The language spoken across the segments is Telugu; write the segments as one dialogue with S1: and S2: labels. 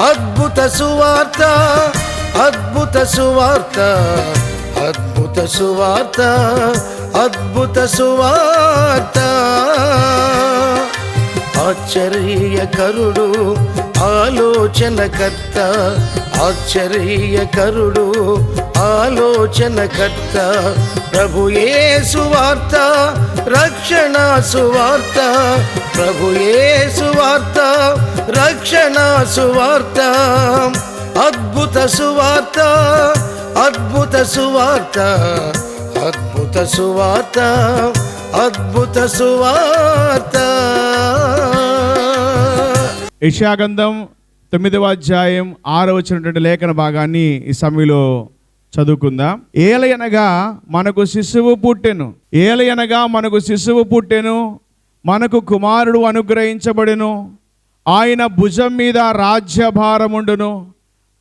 S1: అద్భుత సువార్త, అద్భుత సువార్త, అద్భుత సువార్త, అద్భుత సువార్త. ఆశ్చర్యకరుడు, ఆలోచనకర్త, ఆశ్చర్యకరుడు, ఆలోచనకర్త, ప్రభు యేసు వార్త, రక్షణ సువార్త, ప్రభు యేసు వార్త, రక్షణ సువార్త. అద్భుత సువార్త, అద్భుత సువార్త, అద్భుత సువార్త, అద్భుత సువార్త.
S2: యెషయా గ్రంథం 9వ అధ్యాయం 6వ వచనటువంటి లేఖన భాగాన్ని ఈ సమయంలో చదువుకుందాం. ఏలయనగా మనకు శిశువు పుట్టెను, ఏలయనగా మనకు శిశువు పుట్టెను, మనకు కుమారుడు అనుగ్రహించబడెను, ఆయన భుజం మీద రాజ్యభారముండును.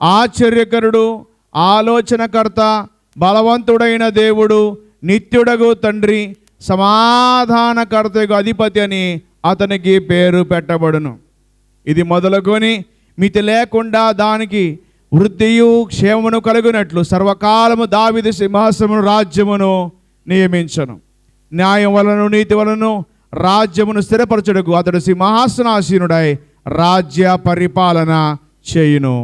S2: ఆశ్చర్యకరుడు, ఆలోచనకర్త, బలవంతుడైన దేవుడు, నిత్యుడగు తండ్రి, సమాధానకర్తకు అధిపతి అని అతనికి పేరు పెట్టబడును. ఇది మొదలుకొని మితి లేకుండా దానికి వృద్ధియు క్షేమమును కలుగునట్లు సర్వకాలము దావీదు సింహాసనమును రాజ్యమును నియమించను. న్యాయం వలన నీతి వలన రాజ్యమును స్థిరపరచుటకు అతడు సింహాసనాసీనుడై రాజ్య పరిపాలన చేయును.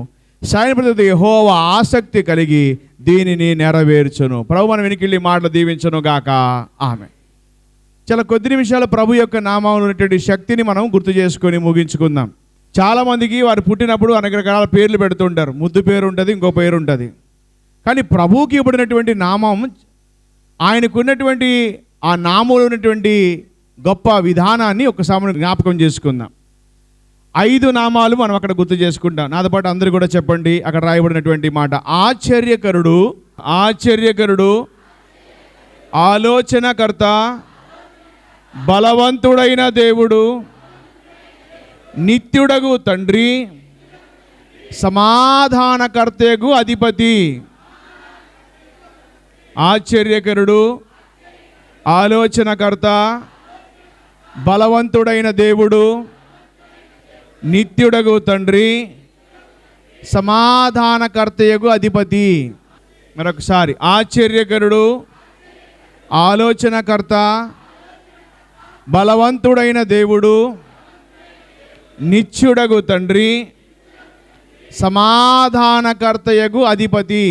S2: సైన్యప్రతి యెహోవా ఆసక్తి కలిగి దీనిని నెరవేర్చును. ప్రభు మన వెనుకలి మాటలు దీవించును గాక. ఆమె. చాలా కొద్ది నిమిషాలు ప్రభు యొక్క నామంలో ఉన్నటువంటి శక్తిని మనం గుర్తు చేసుకొని ముగించుకుందాం. చాలామందికి వారు పుట్టినప్పుడు అనేక రకాల పేర్లు పెడుతుంటారు. ముద్దు పేరు ఉంటుంది, ఇంకో పేరు ఉంటుంది. కానీ ప్రభువుకి ఇవ్వబడినటువంటి నామం, ఆయనకున్నటువంటి ఆ నామంలో ఉన్నటువంటి గొప్ప విధానాన్ని ఒకసారి జ్ఞాపకం చేసుకుందాం. 5 నామాలు మనం అక్కడ గుర్తు చేసుకుంటాం. నాతో పాటు అందరూ కూడా చెప్పండి అక్కడ రాయబడినటువంటి మాట. ఆశ్చర్యకరుడు, ఆశ్చర్యకరుడు, ఆలోచనకర్త, బలవంతుడైన దేవుడు, నిత్యుడగు తండ్రి, సమాధానకర్తకు అధిపతి. ఆశ్చర్యకరుడు, ఆలోచనకర్త, బలవంతుడైన దేవుడు, నిత్యుడగు తండ్రి, సమాధానకర్తయగు అధిపతి. మరొకసారి, ఆశ్చర్యకరుడు, ఆలోచనకర్త, బలవంతుడైన దేవుడు, నిత్యుడగు తండ్రి, సమాధానకర్తయగు అధిపతి.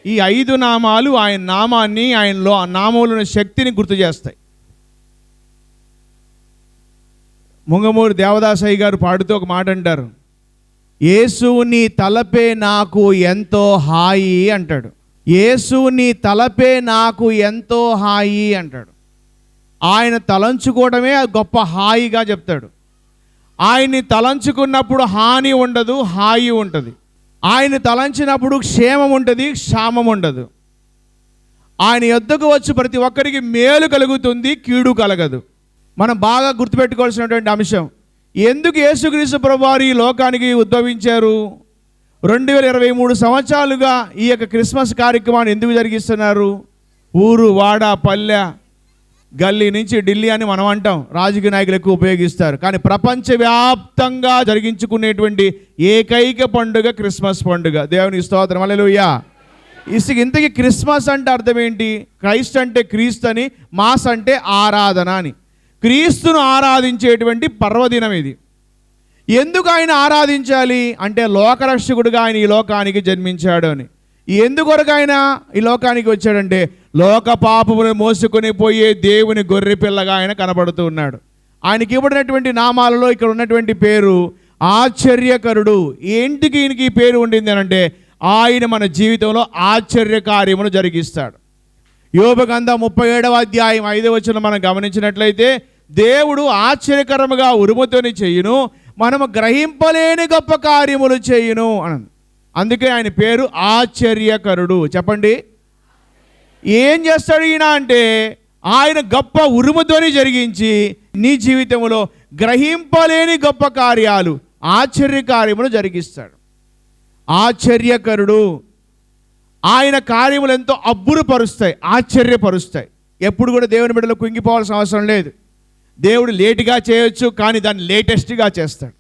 S2: ఈ 5 నామాలు ఆయన నామాన్ని, ఆయనలో ఆ నామంలోని శక్తిని గుర్తు చేస్తాయి. ముంగమూరి దేవదాసయ్య గారు పాడుతూ ఒక మాట అంటారు, యేసు నీ తలపే నాకు ఎంతో హాయి అంటాడు. యేసు నీ తలపే నాకు ఎంతో హాయి అంటాడు. ఆయన తలంచుకోవడమే గొప్ప హాయిగా చెప్తాడు. ఆయన్ని తలంచుకున్నప్పుడు హాని ఉండదు, హాయి ఉంటుంది. ఆయన తలంచినప్పుడు క్షేమం ఉంటుంది, క్షామం ఉండదు. ఆయన యొద్దకు వచ్చి ప్రతి ఒక్కరికి మేలు కలుగుతుంది, కీడు కలగదు. మనం బాగా గుర్తుపెట్టుకోవాల్సినటువంటి అంశం, ఎందుకు యేసుక్రీస్తు ప్రభువారు ఈ లోకానికి ఉద్భవించారు? 2023 సంవత్సరాలుగా ఈ యొక్క క్రిస్మస్ కార్యక్రమాన్ని ఎందుకు జరిగిస్తున్నారు? ఊరు, వాడ, పల్లె, గల్లీ నుంచి ఢిల్లీ అని మనం అంటాం, రాజకీయ నాయకులు ఎక్కువ ఉపయోగిస్తారు. కానీ ప్రపంచవ్యాప్తంగా జరిగించుకునేటువంటి ఏకైక పండుగ క్రిస్మస్ పండుగ. దేవునికి స్తోత్రం, హల్లెలూయా. ఇంతకీ క్రిస్మస్ అంటే అర్థం ఏంటి? క్రైస్ట్ అంటే క్రీస్తు అని, మాస్ అంటే ఆరాధన అని. క్రీస్తును ఆరాధించేటువంటి పర్వదినం ఇది. ఎందుకు ఆయన ఆరాధించాలి అంటే లోకరక్షకుడుగా ఆయన ఈ లోకానికి జన్మించాడు అని. ఎందుకొరకు ఆయన ఈ లోకానికి వచ్చాడంటే లోక పాపమును మోసుకొని పోయే దేవుని గొర్రె పిల్లగా ఆయన కనబడుతూ ఉన్నాడు. ఆయనకి ఇవ్వబడినటువంటి నామాలలో ఇక్కడ ఉన్నటువంటి పేరు ఆశ్చర్యకరుడు. ఏంటికి ఈయనకి ఈ పేరు ఉండింది అని అంటే ఆయన మన జీవితంలో ఆశ్చర్య కార్యమును జరిగిస్తాడు. యోబు గ్రంథం 37వ అధ్యాయం 5వ వచనం మనం గమనించినట్లయితే, దేవుడు ఆశ్చర్యకరముగా ఉరుముతోని చేయును, మనము గ్రహింపలేని గొప్ప కార్యములు చేయును అని. అందుకే ఆయన పేరు ఆశ్చర్యకరుడు. చెప్పండి, ఏం చేస్తాడు ఈయన అంటే ఆయన గొప్ప ఉరుముతోని జరిగించి నీ జీవితంలో గ్రహింపలేని గొప్ప కార్యాలు, ఆశ్చర్య కార్యములు జరిగిస్తాడు. ఆశ్చర్యకరుడు. ఆయన కార్యములు ఎంతో అబ్బురపరుస్తాయి, ఆశ్చర్యపరుస్తాయి. ఎప్పుడు కూడా దేవుని బిడ్డలు కుంగిపోవాల్సిన అవసరం లేదు. దేవుడు లేటుగా చేయొచ్చు, కానీ దాన్ని లేటెస్ట్గా చేస్తాడు.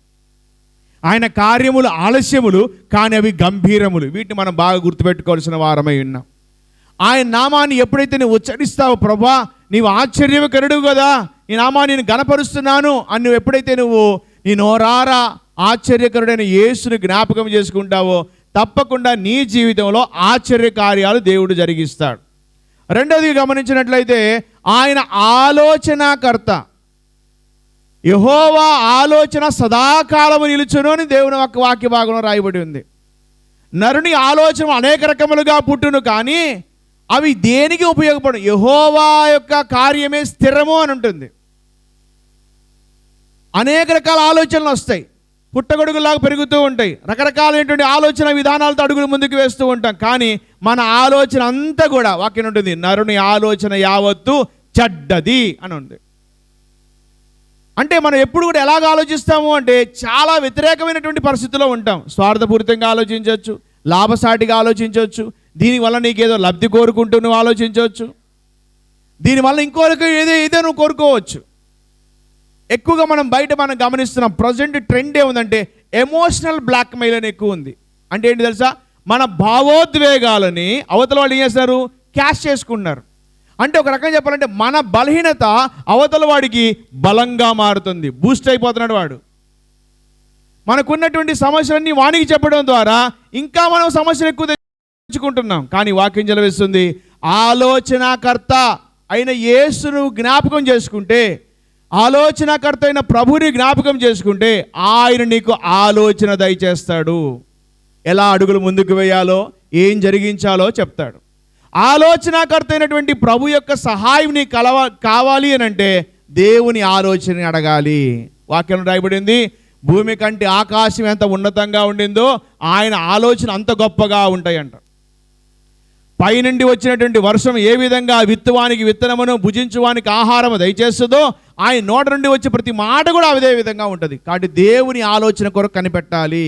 S2: ఆయన కార్యములు ఆలస్యములు కానీ అవి గంభీరములు. వీటిని మనం బాగా గుర్తుపెట్టుకోవాల్సిన వారమై ఉన్నాం. ఆయన నామాన్ని ఎప్పుడైతే నువ్వు ఉచ్చరిస్తావో, ప్రభా నీవు ఆశ్చర్యకరుడు కదా, ఈ నామాన్ని నేను గణపరుస్తున్నాను అని నువ్వు ఎప్పుడైతే నువ్వు నీ నోరారా ఆశ్చర్యకరుడైన యేసుని జ్ఞాపకం చేసుకుంటావో, తప్పకుండా నీ జీవితంలో ఆశ్చర్య కార్యాలు దేవుడు జరిగిస్తాడు. రెండోది గమనించినట్లయితే ఆయన ఆలోచనాకర్త. యెహోవా ఆలోచన సదాకాలము నిలుచును అని దేవుని యొక్క వాక్య భాగంలో రాయబడి ఉంది. నరుని ఆలోచన అనేక రకములుగా పుట్టును, కానీ అవి దేనికి ఉపయోగపడు? యెహోవా యొక్క కార్యమే స్థిరము అని ఉంటుంది. అనేక రకాల ఆలోచనలు వస్తాయి, పుట్టగొడుగులాగా పెరుగుతూ ఉంటాయి, రకరకాలైనటువంటి ఆలోచన విధానాలతో అడుగులు ముందుకు వేస్తూ ఉంటాం. కానీ మన ఆలోచన అంతా కూడా వాక్యం ఉంటుంది, నరుని ఆలోచన యావత్తు చెడ్డది అని ఉంది. అంటే మనం ఎప్పుడు కూడా ఎలాగ ఆలోచిస్తాము అంటే చాలా వ్యతిరేకమైనటువంటి పరిస్థితుల్లో ఉంటాం. స్వార్థపూరితంగా ఆలోచించవచ్చు, లాభసాటిగా ఆలోచించవచ్చు, దీనివల్ల నీకేదో లబ్ధి కోరుకుంటూ నువ్వు ఆలోచించవచ్చు, దీనివల్ల ఇంకోరికి ఏదో నువ్వు కోరుకోవచ్చు. ఎక్కువగా మనం గమనిస్తున్నాం, ప్రజెంట్ ట్రెండ్ ఏముందంటే ఎమోషనల్ బ్లాక్మెయిల్ అని ఎక్కువ ఉంది. అంటే ఏంటి తెలుసా, మన భావోద్వేగాలని అవతల వాళ్ళు ఏం చేస్తారు, క్యాష్ చేసుకుంటున్నారు. అంటే ఒక రకంగా చెప్పాలంటే మన బలహీనత అవతల వాడికి బలంగా మారుతుంది, బూస్ట్ అయిపోతున్నాడు వాడు. మనకున్నటువంటి సమస్యలన్నీ వానికి చెప్పడం ద్వారా ఇంకా మనం సమస్యలు ఎక్కువ తెచ్చుకుంటున్నాం. కానీ వాక్యం జలవేస్తుంది, ఆలోచనాకర్త అయిన యేసును జ్ఞాపకం చేసుకుంటే, ఆలోచనాకర్త అయిన ప్రభుని జ్ఞాపకం చేసుకుంటే ఆయన నీకు ఆలోచన దయచేస్తాడు. ఎలా అడుగులు ముందుకు వేయాలో, ఏం జరిగించాలో చెప్తాడు. ఆలోచనాకర్త అయినటువంటి ప్రభు యొక్క సహాయం నీ కావాలి అని అంటే దేవుని ఆలోచన అడగాలి. వాక్యం రాయబడింది, భూమి కంటే ఆకాశం ఎంత ఉన్నతంగా ఉండిందో ఆయన ఆలోచన అంత గొప్పగా ఉంటాయంట. పైనుండి వచ్చినటువంటి వర్షం ఏ విధంగా విత్తువానికి విత్తనమును భుజించువానికి ఆహారము దయచేస్తుందో ఆయన నోట నుండి వచ్చే ప్రతి మాట కూడా అదే విధంగా ఉంటుంది. కాబట్టి దేవుని ఆలోచన కొరకు కనిపెట్టాలి,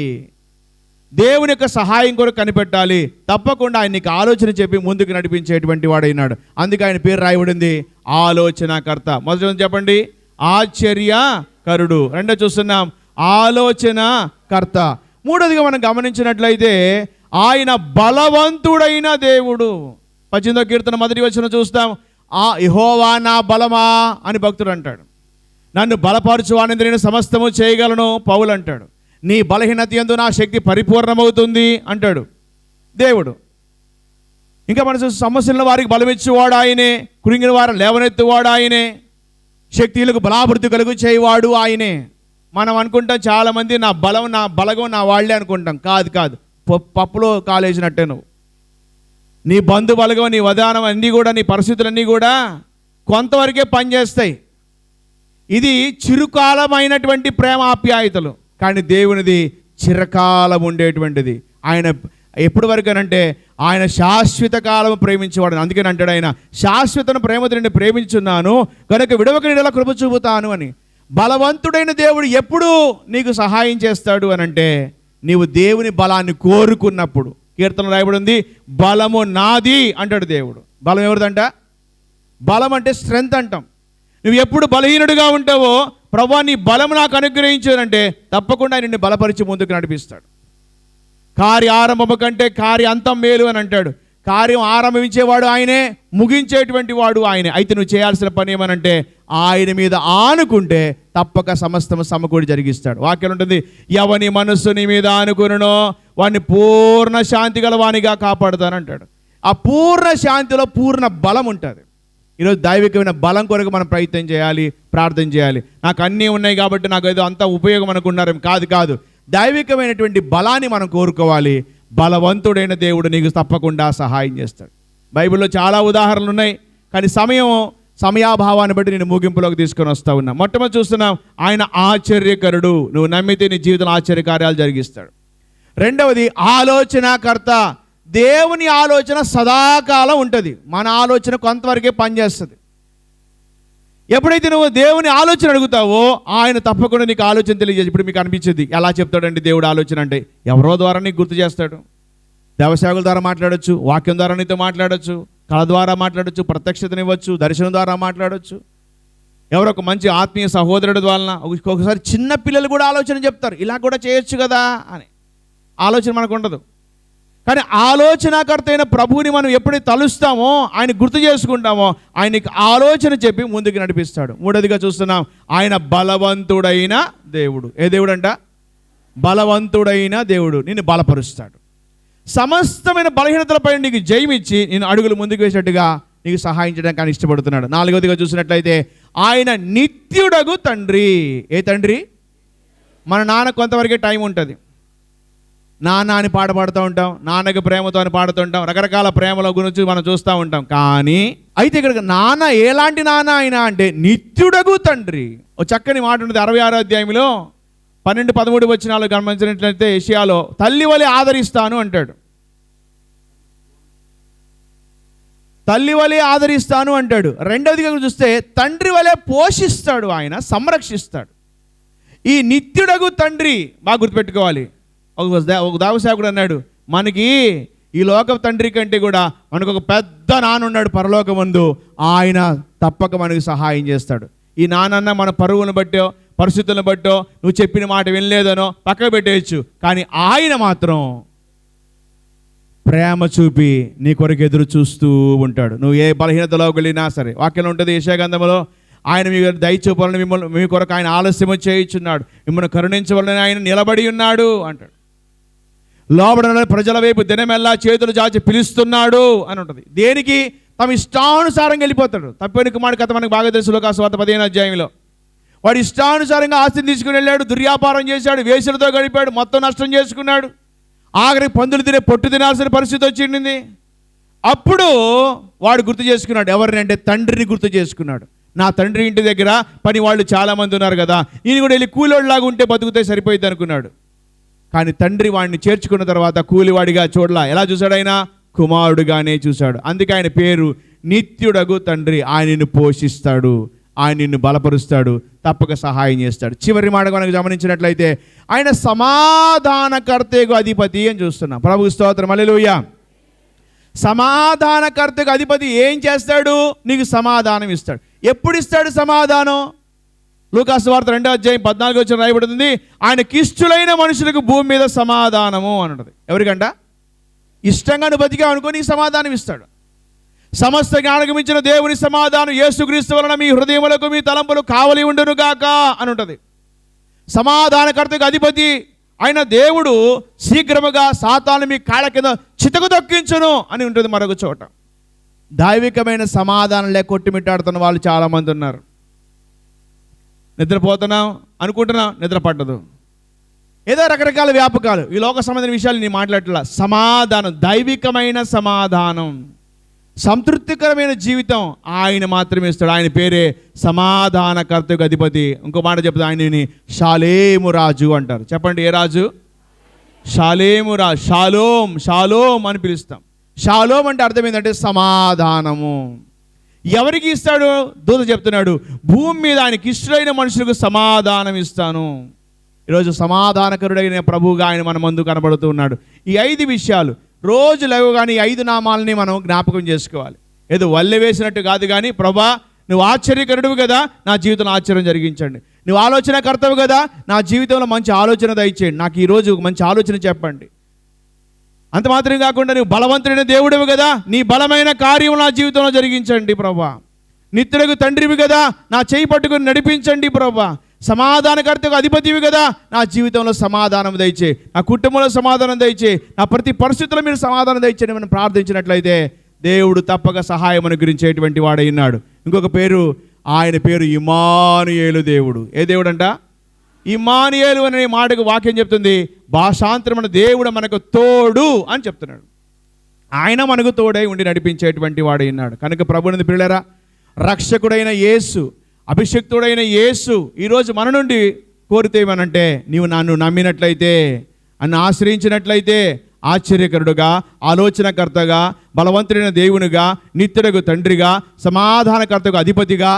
S2: దేవుని యొక్క సహాయం కొరకు కనిపెట్టాలి. తప్పకుండా ఆయన నీకు ఆలోచన చెప్పి ముందుకు నడిపించేటువంటి వాడైనాడు. అందుకే ఆయన పేరు రాయబడింది ఆలోచనాకర్త. మొదటి చెప్పండి, ఆశ్చర్యకరుడు. రెండో చూస్తున్నాం, ఆలోచనకర్త. మూడోదిగా మనం గమనించినట్లయితే ఆయన బలవంతుడైన దేవుడు. 18వ కీర్తన 1వ వచనం చూస్తాం, యెహోవా నా బలమా అని భక్తుడు అంటాడు. నన్ను బలపరచువాని నేను సమస్తము చేయగలను పౌలు అంటాడు. నీ బలహీనత యందు నా శక్తి పరిపూర్ణమవుతుంది అంటాడు దేవుడు. ఇంకా మన సమస్యలను వారికి బలమిచ్చేవాడు ఆయనే, కృంగిన వారు లేవనెత్తువాడు ఆయనే, శక్తులకు బలాభివృద్ధి కలుగు చేయవాడు ఆయనే. మనం అనుకుంటాం చాలామంది నా బలగం నా వాళ్ళే అనుకుంటాం. కాదు, పప్పులో కాలేసినట్టే నువ్వు. నీ బంధు బలగం, నీ వదానం అన్నీ కూడా, నీ పరిస్థితులన్నీ కూడా కొంతవరకే పనిచేస్తాయి. ఇది చిరుకాలమైనటువంటి ప్రేమ ఆప్యాయతలు, కానీ దేవునిది చిరకాలం ఉండేటువంటిది. ఆయన ఎప్పటి వరకు అంటే ఆయన శాశ్వత కాలం ప్రేమించేవాడు. అందుకని అంటాడు ఆయన, శాశ్వతను ప్రేమతో నేను ప్రేమించున్నాను కనుక విడవక నీడలా కృప చూపుతాను అని. బలవంతుడైన దేవుడు ఎప్పుడు నీకు సహాయం చేస్తాడు అని అంటే నీవు దేవుని బలాన్ని కోరుకున్నప్పుడు. కీర్తన రాయబడి ఉంది, బలము నాది అంటాడు దేవుడు. బలం ఎవరిదంట? బలం అంటే స్ట్రెంగ్త్ అంటాం. నువ్వు ఎప్పుడు బలహీనుడిగా ఉంటావో ప్రభువా నీ బలం నాకు అనుగ్రహించానంటే తప్పకుండా నిన్ను బలపరిచి ముందుకు నడిపిస్తాడు. కార్య ఆరంభము కంటే కార్య అంతం మేలు అని అంటాడు. కార్యం ఆరంభించేవాడు ఆయనే, ముగించేటువంటి వాడు ఆయనే. అయితే నువ్వు చేయాల్సిన పని ఏమనంటే ఆయన మీద ఆనుకుంటే తప్పక సమస్తము సమకూడి జరిగిస్తాడు. వాక్యం ఉంటుంది, ఎవని మనస్సు నీ మీద ఆనుకునో వాడిని పూర్ణ శాంతి గల వానిగా కాపాడుతానంటాడు. ఆ పూర్ణ శాంతిలో పూర్ణ బలం ఉంటుంది. ఈరోజు దైవికమైన బలం కొరకు మనం ప్రయత్నం చేయాలి, ప్రార్థన చేయాలి. నాకు అన్నీ ఉన్నాయి కాబట్టి నాకు ఏదో అంత ఉపయోగం అనుకున్నారేం. కాదు, దైవికమైనటువంటి బలాన్ని మనం కోరుకోవాలి. బలవంతుడైన దేవుడు నీకు తప్పకుండా సహాయం చేస్తాడు. బైబిల్లో చాలా ఉదాహరణలు ఉన్నాయి, కానీ సమయాభావాన్ని బట్టి నేను ముగింపులోకి తీసుకొని వస్తా ఉన్నా. మొట్టమొదటి చూస్తున్నాం, ఆయన ఆశ్చర్యకరుడు. నువ్వు నమ్మితే నీ జీవితంలో ఆశ్చర్యకార్యాలు జరిగిస్తాడు. రెండవది ఆలోచనాకర్త. దేవుని ఆలోచన సదాకాలం ఉంటుంది, మన ఆలోచన కొంతవరకే పనిచేస్తుంది. ఎప్పుడైతే నువ్వు దేవుని ఆలోచన అడుగుతావో ఆయన తప్పకుండా నీకు ఆలోచన తెలియజేసి. ఇప్పుడు మీకు అనిపించింది, ఎలా చెప్తాడండి దేవుడు ఆలోచన అంటే? ఎవరో ద్వారా నీకు గుర్తు చేస్తాడు. దేవసేవకుల ద్వారా మాట్లాడచ్చు, వాక్యం ద్వారా నీతో మాట్లాడచ్చు, కళ ద్వారా మాట్లాడచ్చు, ప్రత్యక్షతనివ్వచ్చు, దర్శనం ద్వారా మాట్లాడచ్చు. ఎవరో ఒక మంచి ఆత్మీయ సహోదరుడి వలన, ఒక్కొక్కసారి చిన్న పిల్లలు కూడా ఆలోచన చెప్తారు, ఇలా కూడా చేయొచ్చు కదా అని. ఆలోచన మనకు ఉండదు. కానీ ఆలోచనాకర్త అయిన ప్రభువుని మనం ఎప్పుడైతే తలుస్తామో, ఆయన గుర్తు చేసుకుంటామో, ఆయనకి ఆలోచన చెప్పి ముందుకు నడిపిస్తాడు. మూడోదిగా చూస్తున్నాం, ఆయన బలవంతుడైన దేవుడు. ఏ దేవుడు అంట? బలవంతుడైన దేవుడు. నిన్ను బలపరుస్తాడు. సమస్తమైన బలహీనతలపై నీకు జయమిచ్చి నేను అడుగులు ముందుకు వేసేట్టుగా నీకు సహాయం చేయడానికి ఆయన ఇష్టపడుతున్నాడు. నాలుగోదిగా చూసినట్లయితే ఆయన నిత్యుడగు తండ్రి. ఏ తండ్రి? మన నాన్న కొంతవరకే టైం ఉంటుంది. నాన్న అని పాట పాడుతూ ఉంటాం, నాన్నకి ప్రేమతో అని పాడుతుంటాం, రకరకాల ప్రేమల గురించి మనం చూస్తూ ఉంటాం. కానీ అయితే ఇక్కడ నాన్న ఎలాంటి నాన్న అయినా అంటే నిత్యుడగు తండ్రి. ఓ చక్కని మాట ఉంటుంది 66వ అధ్యాయంలో 12-13 వచనాలు గమనించినట్లయితే, యెషయాలో తల్లి వలె ఆదరిస్తాను అంటాడు. తల్లి వలె ఆదరిస్తాను అంటాడు. రెండవదిగా చూస్తే తండ్రి వలె పోషిస్తాడు, ఆయన సంరక్షిస్తాడు. ఈ నిత్యుడగు తండ్రి బాగా గుర్తుపెట్టుకోవాలి. ఒక దావసేవకుడు అన్నాడు, మనకి ఈ లోక తండ్రి కంటే కూడా మనకు ఒక పెద్ద నాన్న ఉన్నాడు పరలోకమందు, ఆయన తప్పక మనకు సహాయం చేస్తాడు. ఈ నాన్న మన పరువులను బట్టో పరిస్థితులను బట్టో నువ్వు చెప్పిన మాట వినలేదనో పక్కకు పెట్టేయచ్చు, కానీ ఆయన మాత్రం ప్రేమ చూపి నీ కొరకు ఎదురు చూస్తూ ఉంటాడు. నువ్వు ఏ బలహీనతలోకి వెళ్ళినా సరే. వాక్యంలో ఉంటుంది యెషయా గ్రంథంలో, ఆయన మీ దయ చూపాలని మిమ్మల్ని మీ కొరకు ఆయన ఆలస్యము చేయించున్నాడు, మిమ్మల్ని కరుణించవాలని ఆయన నిలబడి ఉన్నాడు అంటాడు. లోబడిన ప్రజల వైపు దినమెల్లా చేతులు చాచి పిలుస్తున్నాడు అని ఉంటుంది. దేనికి? తమ ఇష్టానుసారంగా వెళ్ళిపోతాడు. తప్పిన కుమారుడి కథ మనకు బాగా తెలుసు. లోకాసువార్త 15వ అధ్యాయంలో వాడు ఇష్టానుసారంగా ఆస్తిని తీసుకుని వెళ్ళాడు, దుర్వ్యాపారం చేశాడు, వేశ్యలతో గడిపాడు, మొత్తం నష్టం చేసుకున్నాడు. ఆఖరికి పందులు తినే పొట్టు తినాల్సిన పరిస్థితి వచ్చింది. అప్పుడు వాడు గుర్తు చేసుకున్నాడు, ఎవరిని అంటే తండ్రిని గుర్తు చేసుకున్నాడు. నా తండ్రి ఇంటి దగ్గర పని వాళ్ళు చాలామంది ఉన్నారు కదా, ఈయన కూడా వెళ్ళి కూలోడిలాగా ఉంటే బతుకుతే సరిపోయింది అనుకున్నాడు. కానీ తండ్రి వాడిని చేర్చుకున్న తర్వాత కూలివాడిగా చూడలా. ఎలా చూశాడు? ఆయన కుమారుడుగానే చూశాడు. అందుకే ఆయన పేరు నిత్యుడగు తండ్రి. ఆయన నిన్ను పోషిస్తాడు, ఆయన నిన్ను బలపరుస్తాడు, తప్పక సహాయం చేస్తాడు. చివరి మాట మనకు గమనించినట్లయితే ఆయన సమాధానకర్తకు అధిపతి అని చూస్తున్నాం. ప్రభు స్తోత్రం, హల్లెలూయా. సమాధానకర్తకు అధిపతి ఏం చేస్తాడు? నీకు సమాధానం ఇస్తాడు. ఎప్పుడు ఇస్తాడు సమాధానం? లూకాసువార్త 2వ అధ్యాయం 14వ వచనం రాయబడుతుంది, ఆయనకి ఇష్టలైన మనుషులకు భూమి మీద సమాధానము అన్నది. ఎవరికంట? ఇష్టంగా నువ్వు బతికావు అనుకో, నీకు సమాధానం ఇస్తాడు. సమస్త జ్ఞానకు మించిన దేవుని సమాధానం యేసుక్రీస్తు వలన మీ హృదయములకు మీ తలంపులు కావలి ఉండును గాక అని ఉంటుంది. సమాధానకర్తకు అధిపతి ఆయన దేవుడు శీఘ్రముగా సాతాను మీ కాళ్ళ కింద చితకు దొక్కించును అని ఉంటుంది మరొక చోట. దైవికమైన సమాధానం లేక కొట్టుమిట్టాడుతున్న వాళ్ళు చాలామంది ఉన్నారు. నిద్రపోతున్నాం అనుకుంటున్నాం, నిద్ర పట్టదు. ఏదో రకరకాల వ్యాపకాలు, ఈ లోక సంబంధించిన విషయాలు నేను మాట్లాడట్లా. సమాధానం, దైవికమైన సమాధానం, సంతృప్తికరమైన జీవితం ఆయన మాత్రమే ఇస్తాడు. ఆయన పేరే సమాధానకర్తకు అధిపతి. ఇంకో మాట చెప్తా, ఆయనని షాలేము రాజు అంటారు. చెప్పండి, ఏ రాజు? షాలేము రాజు. షాలోం, షాలోం అని పిలుస్తాం. షాలోం అంటే అర్థం ఏంటంటే సమాధానము. ఎవరికి ఇస్తాడు? దూత చెప్తున్నాడు, భూమి మీద ఆయనకి ఇష్టమైన మనుషులకు సమాధానం ఇస్తాను. ఈరోజు సమాధానకరుడైన ప్రభువుగా ఆయన మన ముందు కనబడుతూ ఉన్నాడు. ఈ 5 విషయాలు రోజు లేవగానే ఈ 5 నామాలని మనం జ్ఞాపకం చేసుకోవాలి. ఏదో వల్లె వేసినట్టు కాదు, కానీ ప్రభా నువ్వు ఆశ్చర్యకరుడువు కదా, నా జీవితంలో ఆశ్చర్యం జరిగించండి. నువ్వు ఆలోచనకర్తవు కదా, నా జీవితంలో మంచి ఆలోచన దయచేయండి. నాకు ఈరోజు మంచి ఆలోచన చెప్పండి. అంత మాత్రం కాకుండా నువ్వు బలవంతుడైన దేవుడివి కదా, నీ బలమైన కార్యం నా జీవితంలో జరిగించండి ప్రభా. నిత్యుడగు తండ్రివి కదా, నా చేయి పట్టుకుని నడిపించండి ప్రభా. సమాధానకర్తకు అధిపతివి కదా, నా జీవితంలో సమాధానం దయచే, నా కుటుంబంలో సమాధానం దయచే, నా ప్రతి పరిస్థితుల్లో మీరు సమాధానం దయచేయండి మనం ప్రార్థించినట్లయితే దేవుడు తప్పక సహాయం అనుగ్రహించేటువంటి వాడై ఉన్నాడు. ఇంకొక పేరు, ఆయన పేరు ఇమ్మానుయేలు దేవుడు. ఏ దేవుడు అంట? ఇమ్మానుయేలు అనే మాటకు వాక్యం చెప్తుంది, భాషాంతరమైన దేవుడు మనకు తోడు అని చెప్తున్నాడు. ఆయన మనకు తోడై ఉండి నడిపించేటువంటి వాడై ఉన్నాడు. కనుక ప్రభువుని పిల్లరా, రక్షకుడైన యేసు, అభిషక్తుడైన యేసు ఈరోజు మన నుండి కోరితే ఏమనంటే, నీవు నన్ను నమ్మినట్లయితే, నన్ను ఆశ్రయించినట్లయితే ఆశ్చర్యకరుడుగా, ఆలోచనకర్తగా, బలవంతుడైన దేవునిగా, నిత్యుడగు తండ్రిగా, సమాధానకర్తకు అధిపతిగా,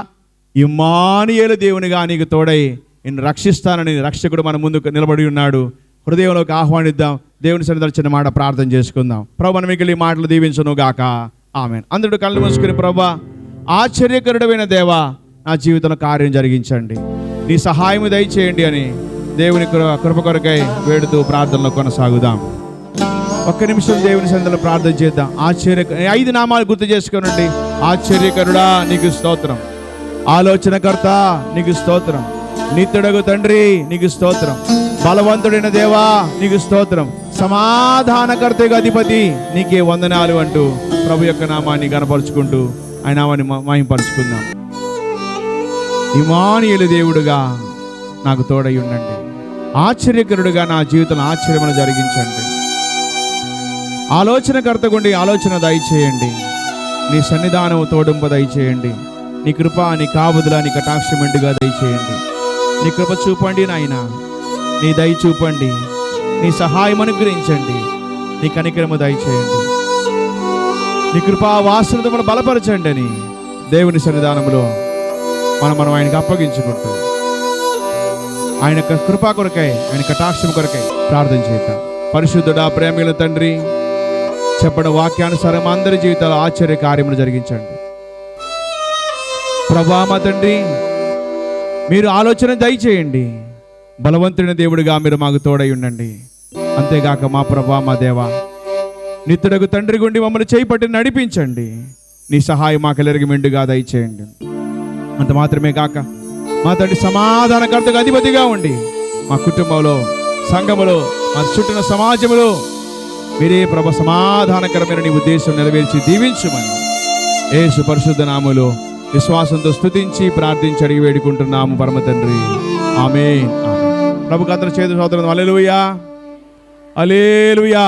S2: ఇమ్మానుయేలు దేవునిగా నీకు తోడై నిన్ను రక్షిస్తానని రక్షకుడు మన ముందుకు నిలబడి ఉన్నాడు. హృదయంలోకి ఆహ్వానిద్దాం. దేవుని సన్నిధిలో చిన్న మాట ప్రార్థన చేసుకుందాం. ప్రభు మిగిలి మాటలు దీవించును గాక. ఆమేన్. అందరూ కళ్ళు మూసుకుని, ప్రభా ఆశ్చర్యకరుడైన దేవా, నా జీవితంలో కార్యం జరిగించండి, నీ సహాయము దయచేయండి అని దేవుని కృప కొరకై వేడుతూ ప్రార్థనలో కొనసాగుదాం. ఒక్క నిమిషం దేవుని సన్నిధిలో ప్రార్థన చేద్దాం. 5 నామాలు గుర్తు చేసుకోనండి. ఆశ్చర్యకరుడా నీకు స్తోత్రం, ఆలోచనకర్త నీకు స్తోత్రం, నిత్యుడగు తండ్రి నీకు స్తోత్రం, బలవంతుడైన దేవా నీకు స్తోత్రం, సమాధానకర్తకు అధిపతి నీకే వందనాలు అంటూ ప్రభు యొక్క నామాన్ని గణపరుచుకుంటూ ఆయన నామాన్ని మహింపరుచుకుందాం. ఇమ్మానుయేలు దేవుడుగా నాకు తోడై ఉండండి, ఆశ్చర్యకరుడుగా నా జీవితంలో ఆశ్చర్యమును జరిగించండి, ఆలోచనకర్త గుండి ఆలోచన దయచేయండి, నీ సన్నిధానము తోడింప దయచేయండి, నీ కృప నీ కాపుదల నీ కటాక్షం మెండుగా దయచేయండి. నీ కృప చూపండి నాయన, నీ దయ చూపండి, నీ సహాయం అనుగ్రహించండి, నీ కనికరము దయచేయండి, నీ కృపా వాసనతో మనం బలపరచండి అని దేవుని సన్నిధానంలో మనం ఆయనకు అప్పగించుకుంటూ ఆయన కృపా కొరకై ఆయన కటాక్షం కొరకై ప్రార్థన చేద్దాం. పరిశుద్ధుడా ప్రేమగల తండ్రి, చెప్పడం వాక్యానుసారం అందరి జీవితాల్లో ఆశ్చర్య కార్యములు జరిగించండి. ప్రభా మా తండ్రి, మీరు ఆలోచన దయచేయండి, బలవంతుడైన దేవుడిగా మీరు మాకు తోడై ఉండండి. అంతేగాక మా ప్రభా మా దేవా, నిత్యుడకు తండ్రి గుండి మమ్మల్ని చేపట్టి నడిపించండి, నీ సహాయం మాకెల్లరికి మెండుగా దయచేయండి. అంత మాత్రమే కాక మా తండ్రి సమాధానకర్తగా అధిపతిగా ఉండి మా కుటుంబంలో, సంఘములో, మా చుట్టూన సమాజంలో మీరే ప్రభ సమాధానకరమైన నీ ఉద్దేశం నెరవేర్చి దీవించుమని యేసు పరిశుద్ధ నామములో విశ్వాసంతో స్తుతించి ప్రార్థించి అడిగి వేడుకుంటున్నాము పరమ తండ్రి, ఆమేన్. ప్రభుకు అందరి చేతులు సోదరులు హల్లెలూయా, హల్లెలూయా.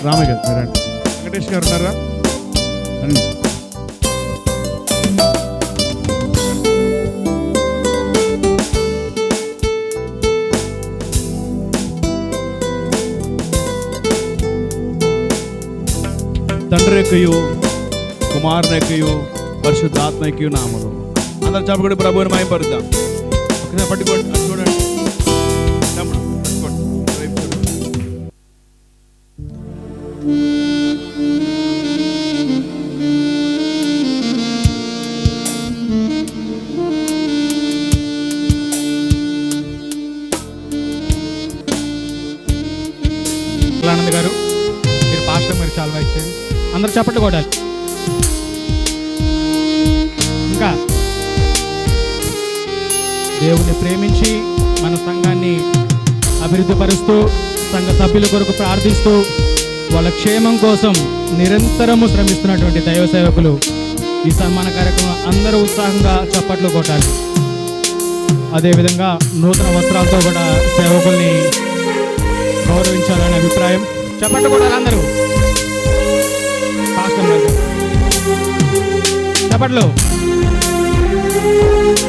S2: రామయ్య గారు మీరండి. వెంకటేష్ గారు ఉన్నారా? రండి. తండ్రి యొక్కయు కుమారుని యొక్కయు పరిశుద్ధాత్మయు నామములో అందరు చెప్పకుండా ప్రభువుని మహిమపరుద్దాం. ఒకసారి పట్టుకోండి, అది చూడండి. తమ్ముడు, పట్టుకోండి. వైపు చూడండి.
S3: ఆనంద్ గారు, మీరు పాస్టర్ మీరు చాలా ఇచ్చారు. అందరూ చప్పట్లు కొట్టాలి. ఇంకా దేవుని ప్రేమించి మన సంఘాన్ని అభివృద్ధి పరుస్తూ సంఘ సభ్యుల కొరకు ప్రార్థిస్తూ వాళ్ళ క్షేమం కోసం నిరంతరము శ్రమిస్తున్నటువంటి దైవ సేవకులు ఈ సన్మాన కార్యక్రమం అందరూ ఉత్సాహంగా చప్పట్లు కొట్టాలి. అదేవిధంగా నూతన వస్త్రాలతో కూడా సేవకుల్ని గౌరవించాలనే అభిప్రాయం. చప్పట్లు కొట్టాలి అందరూ. చప్పట్లు.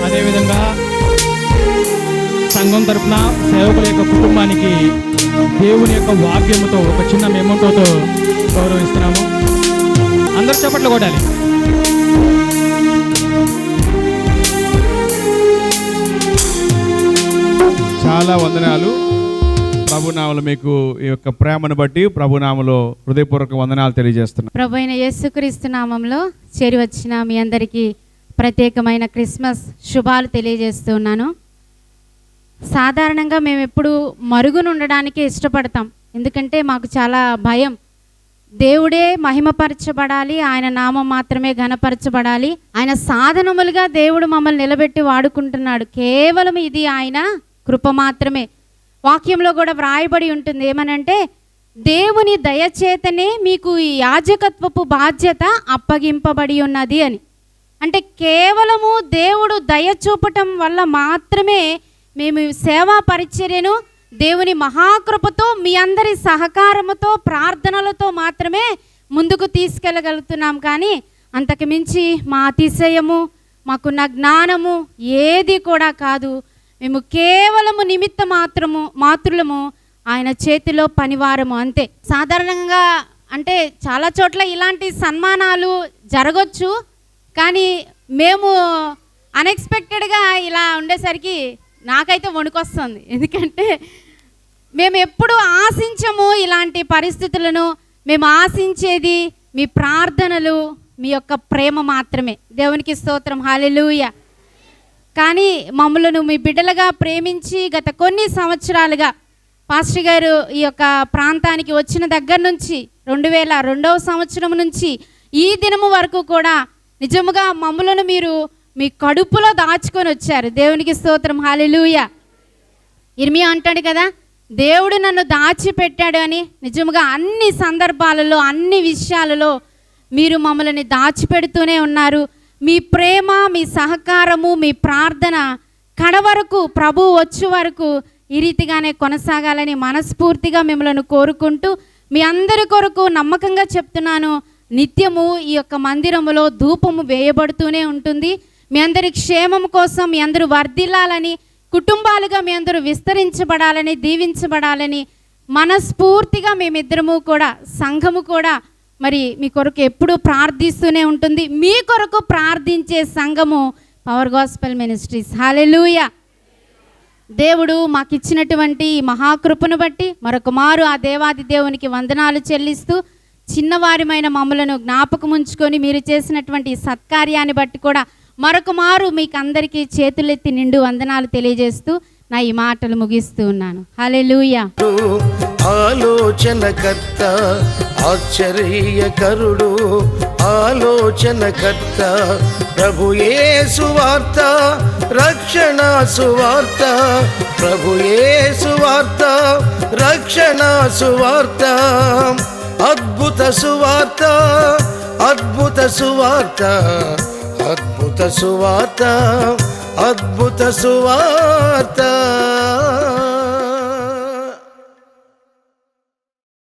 S3: అదేవిధంగా సంఘం తరఫున సేవకుల యొక్క కుటుంబానికి దేవుని యొక్క వాక్యముతో ఒక చిన్న మెమోటోతో గౌరవిస్తున్నాము. అందరూ చప్పట్లు కొట్టాలి.
S2: చాలా వందనాలు. ప్రభునామలో మీకు ఈ యొక్క ప్రేమను బట్టి ప్రభునామలో హృదయపూర్వక వందనాలు తెలియజేస్తున్నాను.
S4: ప్రభు అయిన యేసుక్రీస్తు నామంలో చేరి వచ్చిన మీ అందరికీ ప్రత్యేకమైన క్రిస్మస్ శుభాలు తెలియజేస్తున్నాను. సాధారణంగా మేము ఎప్పుడు మరుగునుండడానికే ఇష్టపడతాం. ఎందుకంటే మాకు చాలా భయం. దేవుడే మహిమపరచబడాలి, ఆయన నామం మాత్రమే ఘనపరచబడాలి. ఆయన సాధనములుగా దేవుడు మమ్మల్ని నిలబెట్టి వాడుకుంటున్నాడు. కేవలం ఇది ఆయన కృప మాత్రమే. వాక్యంలో కూడా వ్రాయబడి ఉంటుంది ఏమనంటే, దేవుని దయచేతనే మీకు ఈ యాజకత్వపు బాధ్యత అప్పగింపబడి ఉన్నది అని. అంటే కేవలము దేవుడు దయ చూపటం వల్ల మాత్రమే మేము సేవా పరిచర్యను దేవుని మహాకృపతో మీ అందరి సహకారముతో ప్రార్థనలతో మాత్రమే ముందుకు తీసుకెళ్ళగలుగుతున్నాం. కానీ అంతకు మించి మా అతిశయము మాకున్న జ్ఞానము ఏది కూడా కాదు. మేము కేవలము నిమిత్త మాత్రులము, ఆయన చేతిలో పనివారము అంతే. సాధారణంగా అంటే చాలా చోట్ల ఇలాంటి సన్మానాలు జరగచ్చు, కానీ మేము అన్ఎక్స్పెక్టెడ్గా ఇలా ఉండేసరికి నాకైతే వణుకొస్తుంది. ఎందుకంటే మేము ఎప్పుడు ఆశించము ఇలాంటి పరిస్థితులను. మేము ఆశించేది మీ ప్రార్థనలు, మీ యొక్క ప్రేమ మాత్రమే. దేవునికి స్తోత్రం, హల్లెలూయా. కానీ మమ్మలను మీ బిడ్డలుగా ప్రేమించి గత కొన్ని సంవత్సరాలుగా పాస్టర్ గారు ఈ యొక్క ప్రాంతానికి వచ్చిన దగ్గర నుంచి 2002వ సంవత్సరం నుంచి ఈ దినము వరకు కూడా నిజముగా మమ్మలను మీరు మీ కడుపులో దాచుకొని వచ్చారు. దేవునికి స్తోత్రం, హల్లెలూయా. ఇర్మియా అంటాడు కదా, దేవుడు నన్ను దాచిపెట్టాడు అని. నిజముగా అన్ని సందర్భాలలో అన్ని విషయాలలో మీరు మమ్మల్ని దాచిపెడుతూనే ఉన్నారు. మీ ప్రేమ, మీ సహకారము, మీ ప్రార్థన కడవరకు ప్రభు వచ్చే వరకు ఈ రీతిగానే కొనసాగాలని మనస్ఫూర్తిగా మిమ్మల్ని కోరుకుంటూ, మీ అందరి కొరకు నమ్మకంగా చెప్తున్నాను, నిత్యము ఈ యొక్క మందిరములో ధూపము వేయబడుతూనే ఉంటుంది. మీ అందరి క్షేమం కోసం మీ అందరూ వర్ధిల్లాలని, కుటుంబాలుగా మీ అందరూ విస్తరించబడాలని, దీవించబడాలని మనస్ఫూర్తిగా మేమిద్దరము కూడా సంఘము కూడా మరి మీ కొరకు ఎప్పుడూ ప్రార్థిస్తూనే ఉంటుంది. మీ కొరకు ప్రార్థించే సంఘము పవర్ గాస్పెల్ మినిస్ట్రీస్. హల్లెలూయా. దేవుడు మాకు ఇచ్చినటువంటి ఈ మహాకృపను బట్టి మరొక మారు ఆ దేవాది దేవునికి వందనాలు చెల్లిస్తూ, చిన్నవారిమైన మమ్మలను జ్ఞాపకం ఉంచుకొని మీరు చేసినటువంటి సత్కార్యాన్ని బట్టి కూడా మరొక మారు మీకు అందరికీ చేతులెత్తి నిండు వందనాలు తెలియజేస్తూ నా ఈ మాటలు ముగిస్తూ ఉన్నాను. హల్లెలూయా.
S1: ఆలోచనకర్త, ఆశ్చర్యకరుడు, ఆలోచనకర్త, ప్రభు యేసు వార్త, రక్షణ సువార్త, ప్రభు యేసు వార్త, రక్షణ సువార్త, అద్భుత సువార్త, అద్భుత సువార్త, అద్భుత సువార్త, అద్భుత సువార్త.